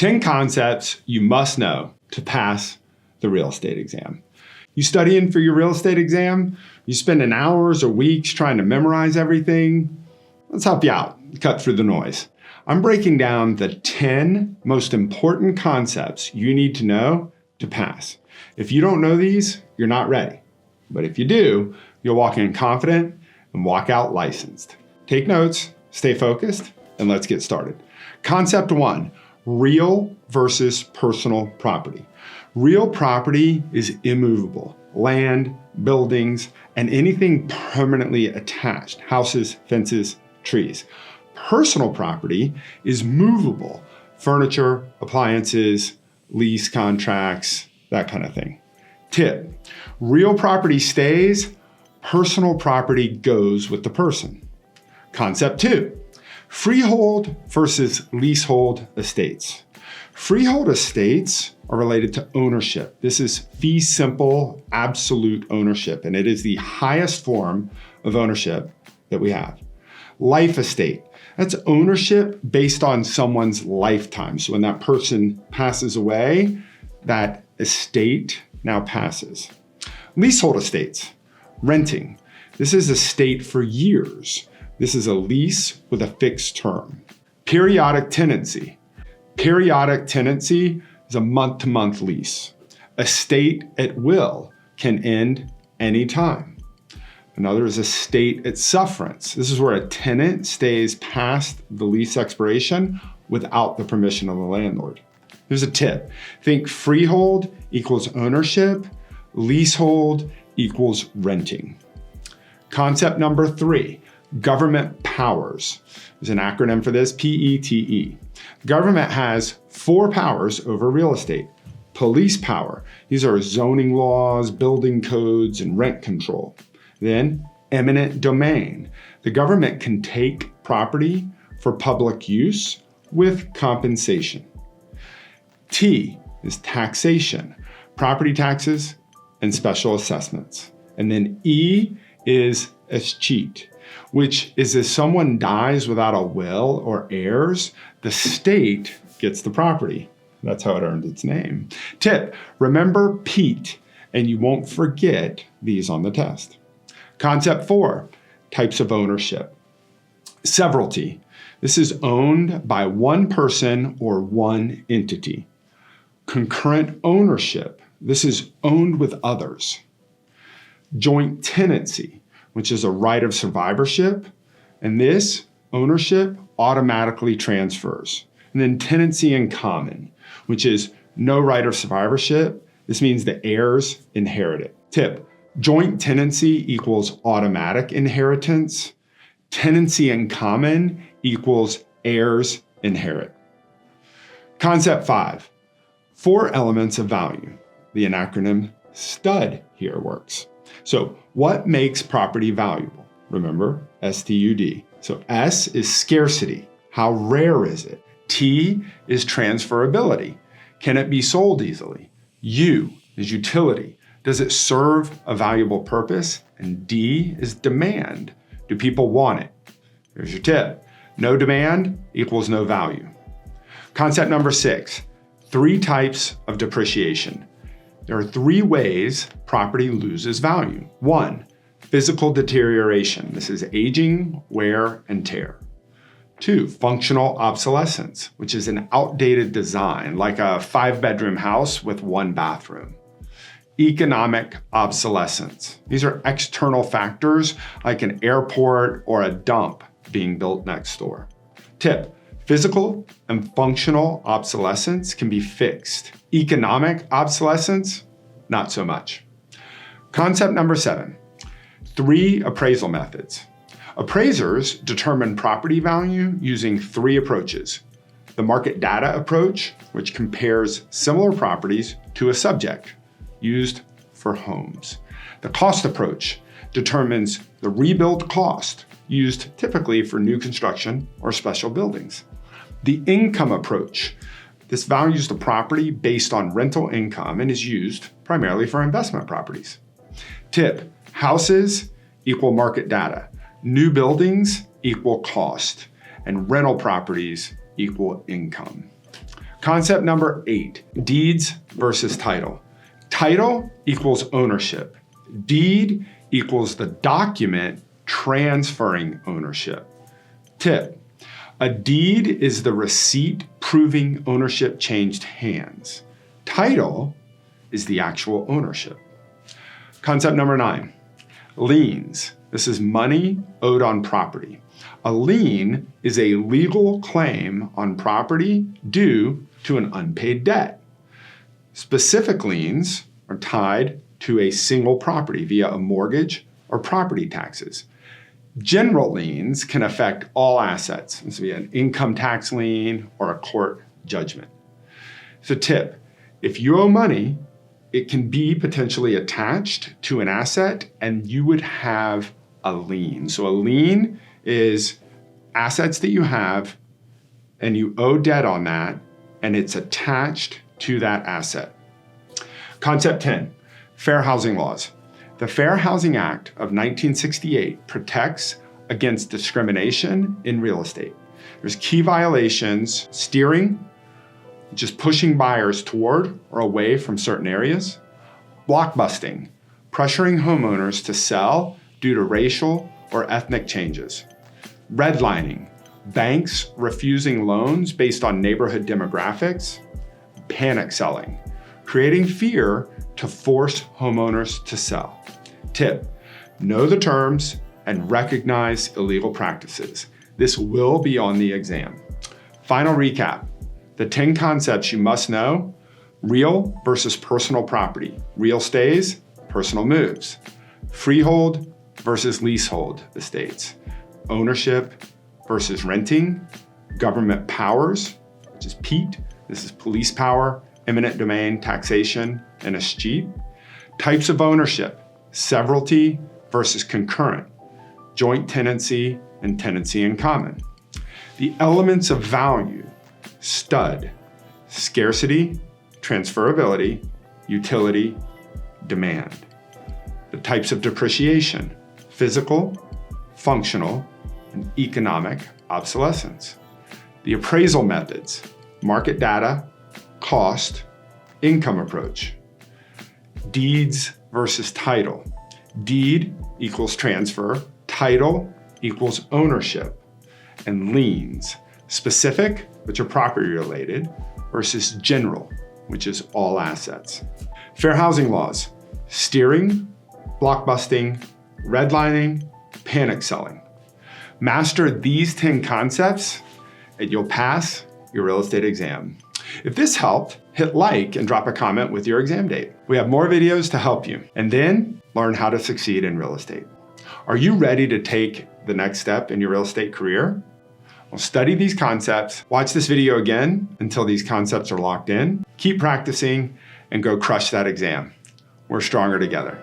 10 concepts you must know to pass the real estate exam. You studying for your real estate exam? You spending hours or weeks trying to memorize everything? Let's help you out, cut through the noise. I'm breaking down the 10 most important concepts you need to know to pass. If you don't know these, you're not ready. But if you do, you'll walk in confident and walk out licensed. Take notes, stay focused, and let's get started. Concept 1, real versus personal property. Real property is immovable. Land, buildings, and anything permanently attached, houses, fences, trees. Personal property is movable. Furniture, appliances, lease contracts, that kind of thing. Tip, real property stays, personal property goes with the person. Concept 2, freehold versus leasehold estates. Freehold estates are related to ownership. This is fee simple, absolute ownership, and it is the highest form of ownership that we have. Life estate, that's ownership based on someone's lifetime. So when that person passes away, that estate now passes. Leasehold estates, renting. This is a estate for years. This is a lease with a fixed term. Periodic tenancy. Periodic tenancy is a month-to-month lease. Estate at will can end anytime. Another is estate at sufferance. This is where a tenant stays past the lease expiration without the permission of the landlord. Here's a tip. Think freehold equals ownership, leasehold equals renting. Concept number 3, government powers. There's an acronym for this, PETE. Government has 4 powers over real estate. Police power. These are zoning laws, building codes, and rent control. Then eminent domain. The government can take property for public use with compensation. T is taxation, property taxes and special assessments. And then E is escheat, which is if someone dies without a will or heirs, the state gets the property. That's how it earned its name. Tip, remember Pete, and you won't forget these on the test. Concept 4, types of ownership. Severalty. This is owned by one person or one entity. Concurrent ownership. This is owned with others. Joint tenancy, which is a right of survivorship, and this ownership automatically transfers. And then tenancy in common, which is no right of survivorship. This means the heirs inherit it. Tip, joint tenancy equals automatic inheritance. Tenancy in common equals heirs inherit. Concept 5, 4 elements of value. The acronym STUD here works. So what makes property valuable? Remember, STUD. So S is scarcity. How rare is it? T is transferability. Can it be sold easily? U is utility. Does it serve a valuable purpose? And D is demand. Do people want it? Here's your tip. No demand equals no value. Concept number 6, 3 types of depreciation. There are 3 ways property loses value. 1, physical deterioration. This is aging, wear, and tear. 2, functional obsolescence, which is an outdated design, like a 5-bedroom house with 1 bathroom. Economic obsolescence. These are external factors like an airport or a dump being built next door. Tip, physical and functional obsolescence can be fixed. Economic obsolescence, not so much. Concept number 7, 3 appraisal methods. Appraisers determine property value using 3 approaches. The market data approach, which compares similar properties to a subject, used for homes. The cost approach determines the rebuild cost, used typically for new construction or special buildings. The income approach, this values the property based on rental income and is used primarily for investment properties. Tip, houses equal market data. New buildings equal cost, and rental properties equal income. Concept number 8, deeds versus title. Title equals ownership. Deed equals the document transferring ownership. Tip, a deed is the receipt proving ownership changed hands. Title is the actual ownership. Concept number 9, liens. This is money owed on property. A lien is a legal claim on property due to an unpaid debt. Specific liens are tied to a single property via a mortgage or property taxes. General liens can affect all assets. This would be an income tax lien or a court judgment. So tip, if you owe money, it can be potentially attached to an asset and you would have a lien. So a lien is assets that you have and you owe debt on that and it's attached to that asset. Concept 10, fair housing laws. The Fair Housing Act of 1968 protects against discrimination in real estate. There's key violations: steering, just pushing buyers toward or away from certain areas; blockbusting, pressuring homeowners to sell due to racial or ethnic changes; redlining, banks refusing loans based on neighborhood demographics; panic selling, creating fear to force homeowners to sell. Tip, know the terms and recognize illegal practices. This will be on the exam. Final recap, the 10 concepts you must know: real versus personal property. Real stays, personal moves. Freehold versus leasehold estates. Ownership versus renting. Government powers, which is PEAT. This is police power, eminent domain, taxation, and escheat. Types of ownership: severalty versus concurrent, joint tenancy, and tenancy in common. The elements of value: stud, scarcity, transferability, utility, demand. The types of depreciation: physical, functional, and economic obsolescence. The appraisal methods: market data, cost, income approach. Deeds versus title. Deed equals transfer, title equals ownership, and liens: specific, which are property related, versus general, which is all assets. Fair housing laws: steering, blockbusting, redlining, panic selling. Master these 10 concepts and you'll pass your real estate exam. If this helped, hit like and drop a comment with your exam date. We have more videos to help you, and then learn how to succeed in real estate. Are you ready to take the next step in your real estate career? Well, study these concepts, watch this video again until these concepts are locked in, keep practicing, and go crush that exam. We're stronger together.